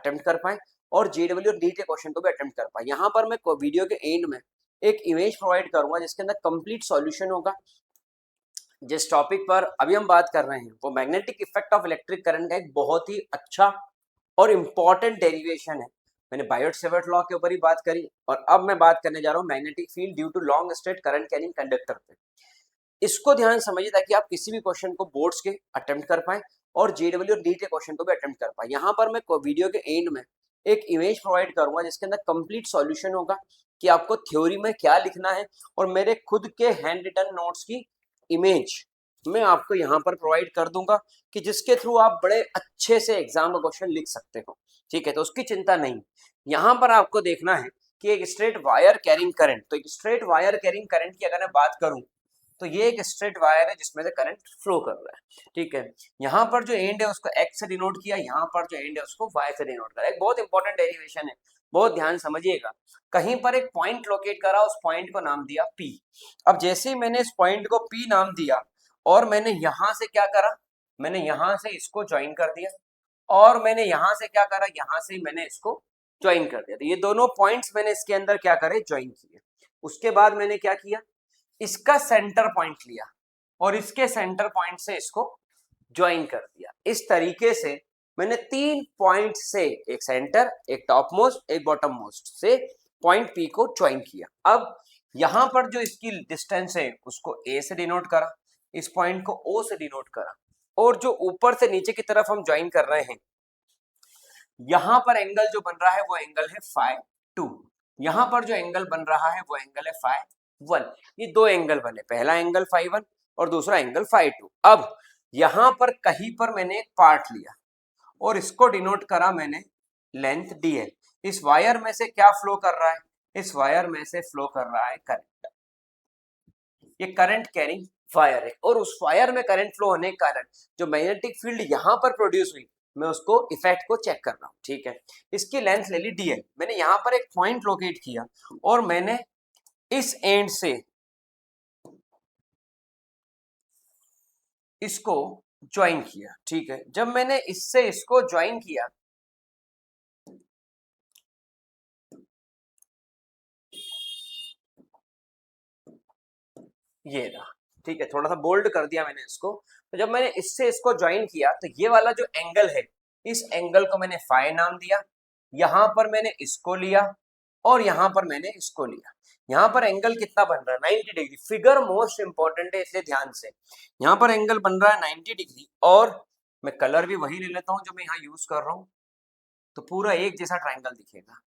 Attempt कर पाए और जेडब्ल्यू और नीट के क्वेश्चन को भी अटेम्प्ट कर पाए। यहाँ पर मैं वीडियो के एंड में एक इमेज प्रोवाइड करूंगा जिसके अंदर कंप्लीट सॉल्यूशन होगा। जिस टॉपिक पर अभी हम बात कर रहे हैं वो magnetic effect of electric current का एक बहुत ही अच्छा और इम्पॉर्टेंट डेरिवेशन है। मैंने बायोट-सेवर्ट लॉ के ऊपर ही बात करी और अब मैं बात करने जा रहा हूँ magnetic field due to long straight current carrying conductor पे। इसको ध्यान समझिए ताकि आप किसी भी क्वेश्चन को बोर्ड्स के अटेम्प्ट कर पाए और जेडब्ल्यू और नीट के क्वेश्चन को भी अटेम्प्ट कर पाए। यहाँ पर मैं वीडियो के एंड में एक इमेज प्रोवाइड करूंगा जिसके अंदर कंप्लीट सॉल्यूशन होगा कि आपको थ्योरी में क्या लिखना है और मेरे खुद के हैंड रिटन नोट्स की इमेज मैं आपको यहाँ पर प्रोवाइड कर दूंगा कि जिसके थ्रू आप बड़े अच्छे से एग्जाम का क्वेश्चन लिख सकते हो। ठीक है, तो उसकी चिंता नहीं। यहाँ पर आपको देखना है कि एक स्ट्रेट वायर कैरिंग करंट, तो एक स्ट्रेट वायर कैरिंग करंट की अगर मैं बात करूं तो ये एक स्ट्रेट वायर है जिसमें से करंट फ्लो कर रहा है। ठीक है, यहाँ पर जो एंड है उसको एक्स से डिनोट किया, यहाँ पर जो एंड है उसको वाई से डिनोट करा। एक बहुत इंपॉर्टेंट डेरिवेशन है, बहुत ध्यान समझिएगा। कहीं पर एक पॉइंट लोकेट करा, उस पॉइंट को नाम दिया P। अब जैसे ही मैंने इस पॉइंट को P नाम दिया और मैंने यहां से क्या करा, मैंने यहां से इसको ज्वाइन कर दिया और मैंने यहां से क्या करा, यहां से मैंने इसको ज्वाइन कर दिया। तो ये दोनों पॉइंट्स मैंने इसके अंदर क्या करे, ज्वाइन किए। उसके बाद मैंने क्या किया, इसका सेंटर पॉइंट लिया और इसके सेंटर पॉइंट से इसको ज्वाइन कर दिया। इस तरीके से मैंने 3 पॉइंट से, एक सेंटर, एक टॉप मोस्ट, एक बॉटम मोस्ट से पॉइंट P को ज्वाइन किया। अब यहां पर जो इसकी डिस्टेंस है उसको A से डिनोट करा, इस पॉइंट को O से डिनोट करा और जो ऊपर से नीचे की तरफ हम ज्वाइन कर रहे हैं यहां पर एंगल जो बन रहा है वो एंगल है φ2। यहां पर जो एंगल बन रहा है वो एंगल है φ1। ये दो एंगल बने, पहला एंगल φ1 और दूसरा एंगल φ2। अब यहां पर कहीं पर मैंने एक पार्ट लिया और इसको डिनोट करा मैंने लेंथ dl। इस वायर में से क्या फ्लो कर रहा है, इस वायर में से फ्लो कर रहा है करंट। ये करंट कैरिंग वायर है और उस वायर में करंट फ्लो होने के कारण जो मैग्नेटिक फील्ड यहां पर प्रोड्यूस हुई मैं उसको इफेक्ट को चेक कर रहा हूं। ठीक है, इसकी लेंथ ले ली dl। मैंने यहां पर एक पॉइंट लोकेट किया और मैंने इस एंड से इसको ज्वाइन किया। ठीक है, जब मैंने इससे इसको ज्वाइन किया ये रहा। ठीक है, थोड़ा सा बोल्ड कर दिया मैंने इसको। तो जब मैंने इससे इसको ज्वाइन किया तो ये वाला जो एंगल है इस एंगल को मैंने फाई नाम दिया, यहां पर मैंने इसको लिया और यहां पर मैंने इसको लिया। यहां पर एंगल कितना बन रहा है 90 डिग्री। फिगर मोस्ट इंपॉर्टेंट है इसलिए ध्यान से, यहां पर एंगल बन रहा है 90 डिग्री और मैं कलर भी वही ले लेता हूं जो मैं यहाँ यूज कर रहा हूं तो पूरा एक जैसा ट्राइंगल दिखेगा।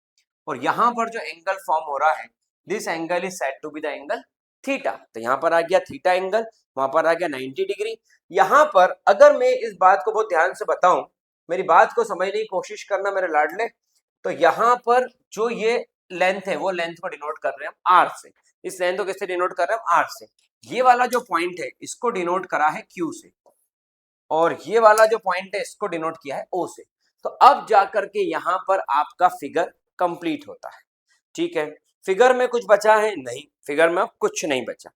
और यहां पर जो एंगल फॉर्म हो रहा है this angle is said to be the angle theta. तो यहां पर आ गया थीटा एंगल, वहां पर आ गया 90 डिग्री। यहां पर अगर मैं इस बात को बहुत ध्यान से बताऊं, मेरी बात को समझने की कोशिश करना मेरे लाडले, तो यहां पर जो ये लेंथ है वो लेंथ को डिनोट कर रहे हैं हम आर से। इस लेंथ को किससे डिनोट कर रहे हैं हम आर से। ये वाला जो पॉइंट है इसको डिनोट करा है क्यू से और ये वाला जो पॉइंट है इसको डिनोट किया है ओ से। तो अब जाकर के यहां पर आपका फिगर कंप्लीट होता है। ठीक है, फिगर में कुछ बचा है नहीं, फिगर में अब कुछ नहीं बचा।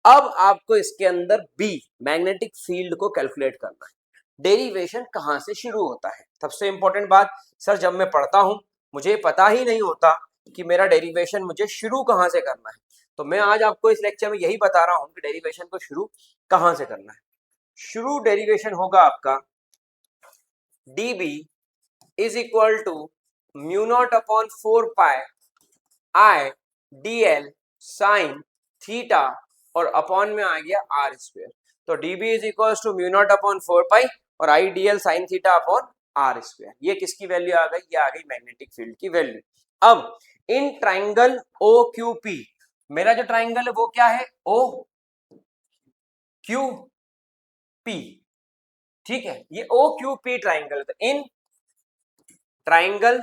अब आपको इसके अंदर बी मैग्नेटिक फील्ड को कैलकुलेट करना है। डेरिवेशन कहां से शुरू होता है, सबसे इंपॉर्टेंट बात। सर जब मैं पढ़ता हूं मुझे पता ही नहीं होता कि मेरा डेरिवेशन मुझे शुरू कहां से करना है, तो मैं आज आपको इस लेक्चर में यही बता रहा हूं कि डेरिवेशन को शुरू कहां से करना है। शुरू डेरिवेशन होगा आपका dB is equal to mu naught upon 4 pi I dl sine theta और अपॉन में आ गया आर स्क्वायर। तो dB is equal to mu naught upon 4 pi और I dl sine theta upon r square. ये किसकी वैल्यू आ गई, ये आ गई मैग्नेटिक फील्ड की वैल्यू। अब इन ट्राइंगल OQP, मेरा जो ट्राइंगल है वो क्या है OQP। ठीक है, ये OQP ट्राइंगल। तो इन ट्राइंगल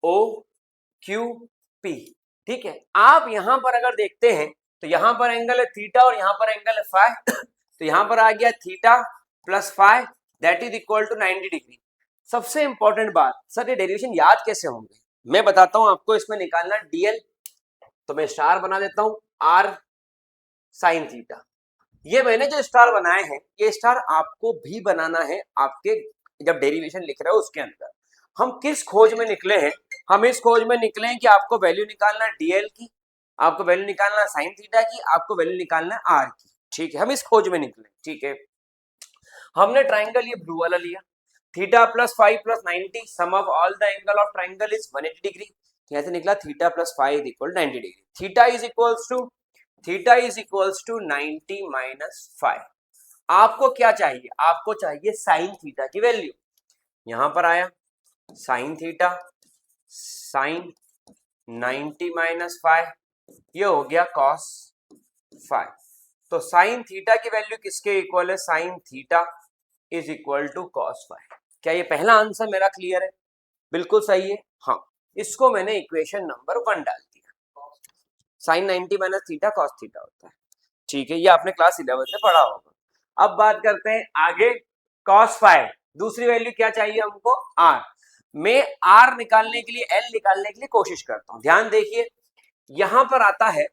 OQP, ठीक है, आप यहां पर अगर देखते हैं तो यहां पर एंगल है थीटा और यहां पर एंगल है फाई। तो यहां पर आ गया theta plus phi that is equal to 90 degree. सबसे इंपॉर्टेंट बात, सर ये डेरिवेशन याद कैसे होंगे, मैं बताता हूं आपको। इसमें निकालना dl, तो मैं स्टार बना देता हूं r साइन थीटा। ये मैंने जो स्टार बनाए हैं ये स्टार आपको भी बनाना है आपके जब डेरिवेशन लिख रहे हो उसके अंदर। हम किस खोज में निकले हैं? हम इस खोज में निकले हैं कि आपको वैल्यू निकालना है डीएल की, आपको वैल्यू निकालना है साइन थीटा की, आपको वैल्यू निकालना है आर की। ठीक है, हम इस खोज में निकले। ठीक है, हमने ट्राइंगल ये ब्लू वाला लिया, theta plus 5 plus 90, sum of all the angle of triangle is 180 degree. यहाँ से निकला theta plus 5 equal 90 degree. Theta is equals to 90 minus 5। आपको क्या चाहिए? आपको चाहिए साइन थीटा की वैल्यू। यहां पर आया साइन थीटा, साइन 90 माइनस 5, ये हो गया कॉस 5। तो साइन थीटा की वैल्यू किसके इक्वल है? Sine theta is equal to cos 5। क्या ये पहला आंसर मेरा क्लियर है? बिल्कुल सही है। हाँ, इसको मैंने इक्वेशन नंबर 1 डाल दिया। Sine 90 minus theta cos theta होता है। ठीक है, ये आपने क्लास 11 में पढ़ा होगा। अब बात करते हैं आगे, कॉस 5। दूसरी वैल्यू क्या चाहिए हमको? आर। मैं आर निकालने के लिए, एल निकालने के लिए कोशिश करता हूं। ध्यान देखिए, यहां पर आता है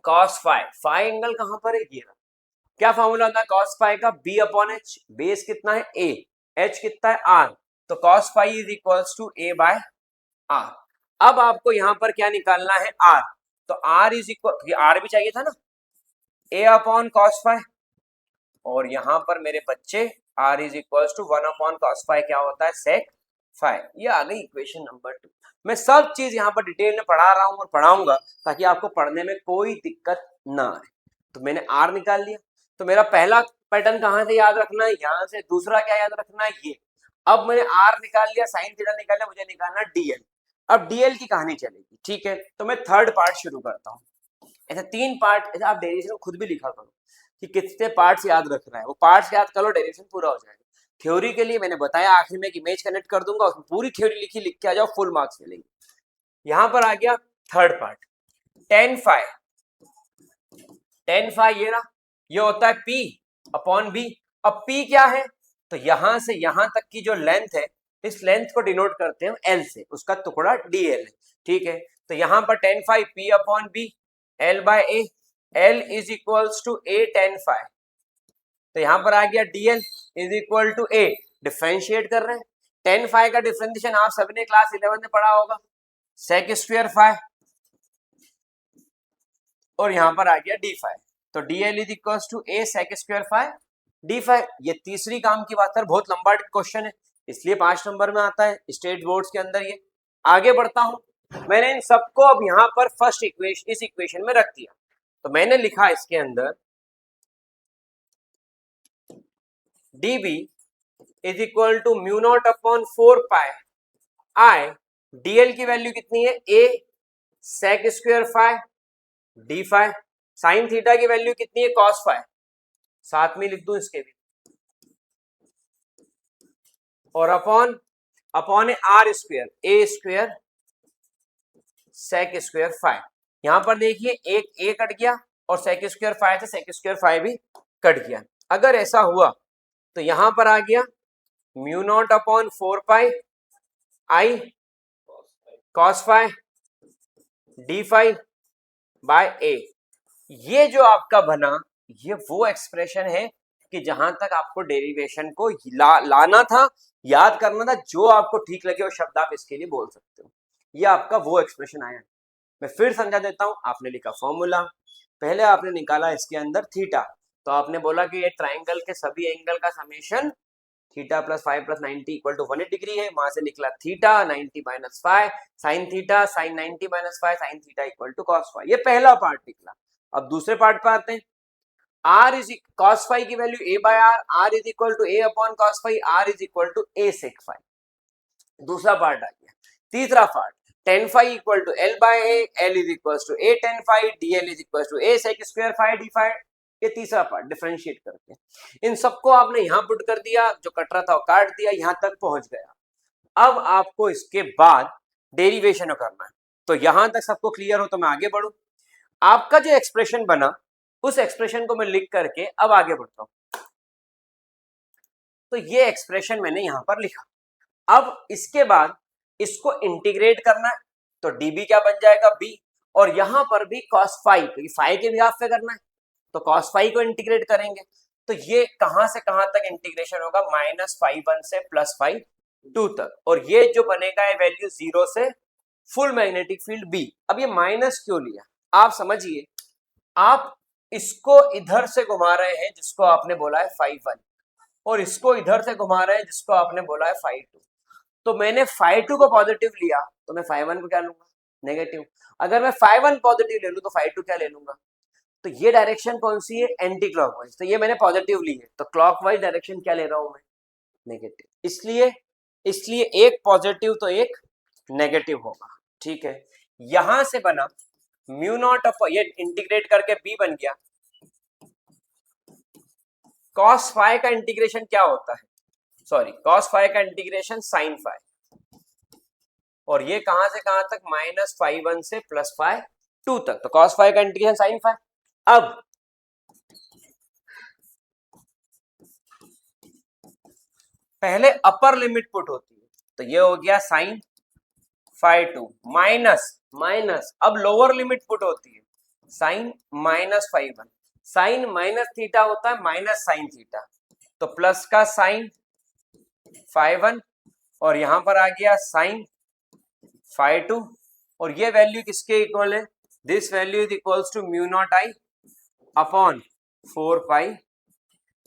कॉस 5। 5 एंगल कहां पर है? ये। क्या फॉर्मूला होता है कॉस 5 का? B upon H. बेस कितना है? ए। एच कितना है? आर। तो cos 5 is equals to a by r. अब आपको यहां पर क्या निकालना है? आर। तो आर इज इक्वल, आर भी चाहिए था ना, ए अपॉन कॉस 5। और यहां पर मेरे बच्चे r is equals to 1 upon cos 5 क्या होता है? सेक 5। ये आ गई इक्वेशन नंबर 2। मैं सब चीज यहां पर डिटेल में पढ़ा रहा हूं और पढ़ाऊंगा ताकि आपको पढ़ने में कोई दिक्कत ना आए। तो मैंने आर निकाल लिया। तो मेरा पहला पैटर्न कहां से याद रखना है? यहां से। दूसरा क्या याद रखना है? ये। अब मैंने आर निकाल लिया, साइन थीटा निकाल लिया, मुझे निकालना डीएल। अब डीएल की कहानी चलेगी। ठीक है, तो मैं थर्ड पार्ट शुरू करता हूं। ऐसे 3 पार्ट, ऐसे आप डेरिवेशन खुद भी लिखा करो कि कितने पार्ट्स याद रखना है। वो पार्ट्स याद कर लो, डेरिवेशन पूरा हो जाएगा। थ्योरी के लिए मैंने बताया, आखिर में एक इमेज कनेक्ट कर दूंगा, उसमें पूरी थ्योरी लिख के आ जाओ, फुल मार्क्स मिलेंगे। यहां पर आ गया third part, tan phi। tan phi ये ना, ये होता है P अपॉन B। अब P क्या है? तो यहां से यहां तक की जो लेंथ है, इस लेंथ को डिनोट करते हैं L से, उसका टुकड़ा DL है। ठीक है, तो यहां पर tan phi P upon B, L by A। L is equals to A tan phi। तो यहां पर आ गया DL is equal to A। Differentiate कर रहे हैं। tan phi का डिफरेंशिएशन आप सभी ने क्लास 11 में पढ़ा होगा, sec स्क्वायर phi। और यहां पर आ गया d phi। तो dl is equals to a sec square phi d phi। ये तीसरी काम की बात है, बहुत लंबा क्वेश्चन है, इसलिए 5 नंबर में आता है स्टेट बोर्ड्स के अंदर। ये आगे बढ़ता हूं, मैंने इन सबको अब यहां पर फर्स्ट इक्वेशन, इस इक्वेशन में रख दिया। तो मैंने लिखा इसके अंदर db is equal to mu naught upon 4 pi I. dl की वैल्यू कितनी है? a sec square phi d phi। Sine theta की वैल्यू कितनी है? cos phi। साथ में लिख दूं इसके भी, और upon upon r square, a square sec square phi। यहां पर देखिए एक a कट गया और sec स्क्वायर phi से sec स्क्वायर phi भी कट गया। अगर ऐसा हुआ तो यहां पर आ गया mu naught upon 4 pi I cos phi d phi by a। ये जो आपका बना, ये वो एक्सप्रेशन है कि जहां तक आपको डेरिवेशन को लाना था, याद करना था, जो आपको ठीक लगे वो शब्द आप इसके लिए बोल सकते हो। ये आपका वो एक्सप्रेशन आया। मैं फिर समझा देता हूं। आपने लिखा फॉर्मूला, पहले आपने निकाला इसके अंदर थीटा। तो आपने बोला कि ये ट्राइंगल के सभी एंगल का summation theta plus 5 plus 90 equal to 180 degree है। वहां से निकला theta 90 minus 5 sine theta, sine 90 minus 5 sine theta equal to cos 5। ये पहला पार्ट निकला। अब दूसरे पार्ट पे आते हैं। आर इज कॉस 5 की value a by r, r is equal to a upon cos 5, r is equal to a sec 5। दूसरा पार्ट आ गया। तीसरा part tan phi equal to l by a, l is equal to a tan phi, dl is equal to a sec square phi d phi। ये तीसरा part differentiate करके इन सबको आपने यहां पुट कर दिया, जो कट रहा था वो काट दिया, यहां तक पहुंच गया। अब आपको इसके बाद डेरिवेशन करना है। तो यहां तक सबको क्लियर हो तो मैं आगे बढ़ूं। आपका जो एक्सप्रेशन बना, उस एक्सप्रेशन को मैं लिख करके अब आगे बढ़ता हूं। तो ये एक्सप्रेशन मैंने यहां पर लिखा। अब इसके बाद इसको इंटीग्रेट करना है। तो db क्या बन जाएगा? b। और यहां पर भी cos phi, क्योंकि phi के बिहाफ पे करना है, तो cos phi को इंटीग्रेट करेंगे। तो ये कहां से कहां तक इंटीग्रेशन होगा? -phi 1 से +phi 2 तक, और ये जो बनेगा ये वैल्यू 0 से फुल मैग्नेटिक फील्ड बी। अब ये माइनस क्यों लिया, आप समझिए, आप इसको इधर से घुमा रहे हैं जिसको आपने बोला है φ1, और इसको इधर से घुमा रहे हैं जिसको आपने बोला है φ2। तो मैंने φ2 को पॉजिटिव लिया तो मैं φ1 को क्या लूंगा, नेगेटिव। अगर मैं φ1 पॉजिटिव ले लूं तो φ2 क्या ले लूंगा। तो ये डायरेक्शन कौन सी है, एंटी क्लॉकवाइज, तो ये मैंने पॉजिटिव ली है, तो क्लॉकवाइज डायरेक्शन क्या ले रहा हूं मैं, नेगेटिव। इसलिए इसलिए एक पॉजिटिव तो एक नेगेटिव होगा, ठीक है। यहां से बना म्यू नॉट ऑफ, ये इंटीग्रेट करके बी बन गया, कॉस फाई का इंटीग्रेशन क्या होता है, सॉरी कॉस फाई का इंटीग्रेशन साइन फाई, और ये कहां से कहां तक, -φ1 से +φ2 तक, तो कॉस फाई का इंटीग्रेशन साइन फाई। अब पहले अपर लिमिट पुट होती है, तो ये हो गया साइन φ2 माइनस माइनस, अब लोअर लिमिट पुट होती है, साइन -φ1, साइन माइनस थीटा होता है माइनस साइन थीटा, तो प्लस का साइन φ1, और यहां पर आ गया साइन φ2, और ये वैल्यू किसके इक्वल है, this value is equals to mu not I upon 4 pi,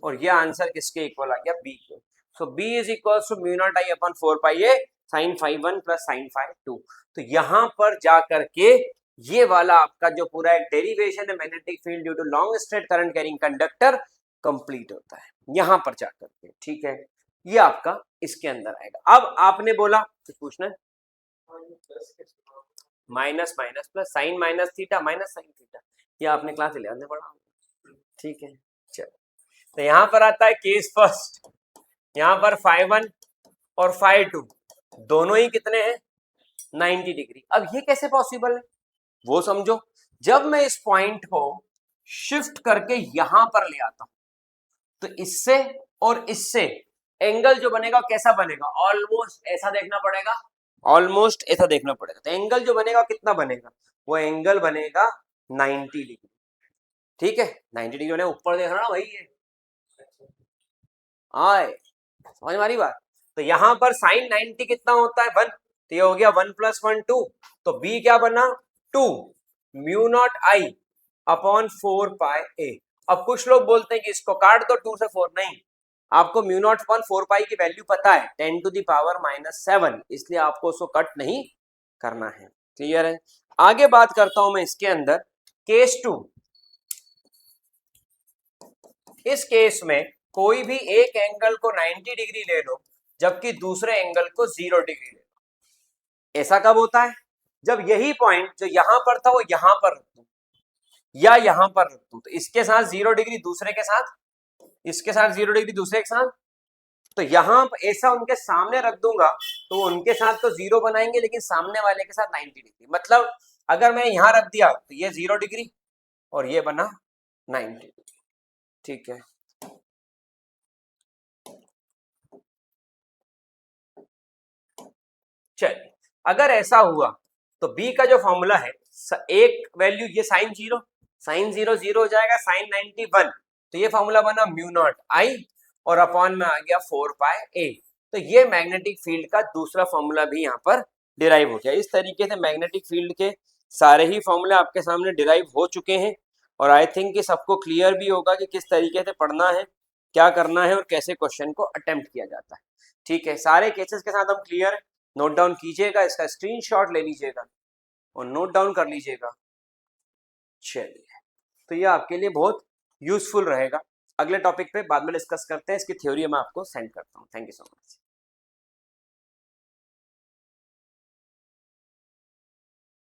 और ये आंसर किसके इक्वल आ गया, बी के। So B is equals to mu not I upon 4 pi, ये साइन φ1 प्लस साइन φ2। तो यहां पर जाकर के ये वाला आपका जो पूरा एक डेरिवेशन है magnetic field due to long straight current carrying conductor complete होता है यहां पर जाकर के, ठीक है। ये आपका इसके अंदर आएगा। अब आपने बोला कुछ पूछना है, minus minus plus, sine minus theta minus sine theta, ये आपने क्लास 11 में पढ़ा, ठीक है। चलो, तो यहां पर आता है केस फर्स्ट, यहां पर φ1 और φ2 दोनों ही कितने हैं, 90 डिग्री। अब ये कैसे पॉसिबल है वो समझो, जब मैं इस पॉइंट को शिफ्ट करके यहां पर ले आता हूं तो इससे और इससे एंगल जो बनेगा कैसा बनेगा, ऑलमोस्ट ऐसा देखना पड़ेगा, ऑलमोस्ट ऐसा देखना पड़ेगा। तो एंगल जो बनेगा कितना बनेगा, वो एंगल बनेगा 90 डिग्री, ठीक है। 90 डिग्री बने, ऊपर देख रहा ना वही है, आए समझ मारी बात। तो यहां पर साइन 90 कितना होता है, 1, तो ये हो गया 1 + 1 2, तो बी क्या बना 2 म्यू नॉट आई अपॉन 4 पाई ए। अब कुछ लोग बोलते हैं कि इसको काट दो 2 से 4, नहीं, आपको म्यू नॉट अपॉन 4 पाई की वैल्यू पता है 10⁻⁻7, इसलिए आपको उसको कट नहीं करना है, क्लियर है। आगे बात करता हूं मैं इसके अंदर केस 2। इस केस में कोई भी एक एंगल को 90 डिग्री ले लो जबकि दूसरे एंगल को 0 डिग्री ले लो। ऐसा कब होता है, जब यही पॉइंट जो यहां पर था वो यहां पर रख दूं या यहां पर रख दूं, तो इसके साथ 0 डिग्री, दूसरे के साथ, इसके साथ 0 डिग्री, दूसरे के साथ, तो यहां ऐसा उनके सामने रख दूंगा तो उनके साथ तो 0 बनाएंगे लेकिन सामने वाले के साथ 90 डिग्री। मतलब अगर मैं यहां रख दिया तो ये 0 डिग्री और ये बना 90 डिग्री, ठीक है। चलिए, अगर ऐसा हुआ तो b का जो फॉर्मूला है, एक वैल्यू ये साइन 0 0 हो जाएगा, साइन 90 1, तो ये फॉर्मूला बना म्यू नॉट आई और अपॉन में आ गया 4 पाई ए। तो ये मैग्नेटिक फील्ड का दूसरा फॉर्मूला भी यहाँ पर डिराइव हो गया। इस तरीके से मैग्नेटिक फील्ड के सारे ही फॉर्मूले आपके सामने डिराइव हो चुके हैं, और आई थिंक कि सबको क्लियर भी होगा कि किस तरीके से पढ़ना है, क्या करना है और कैसे क्वेश्चन को अटेम्प्ट किया जाता है, ठीक है। सारे केसेस के साथ हम क्लियर, नोट डाउन कीजिएगा, इसका स्क्रीनशॉट ले लीजिएगा और नोट डाउन कर लीजिएगा। चलिए, तो ये आपके लिए बहुत यूजफुल रहेगा। अगले टॉपिक पे बाद में डिस्कस करते हैं, इसकी थ्योरी मैं आपको सेंड करता हूँ। Thank you so much.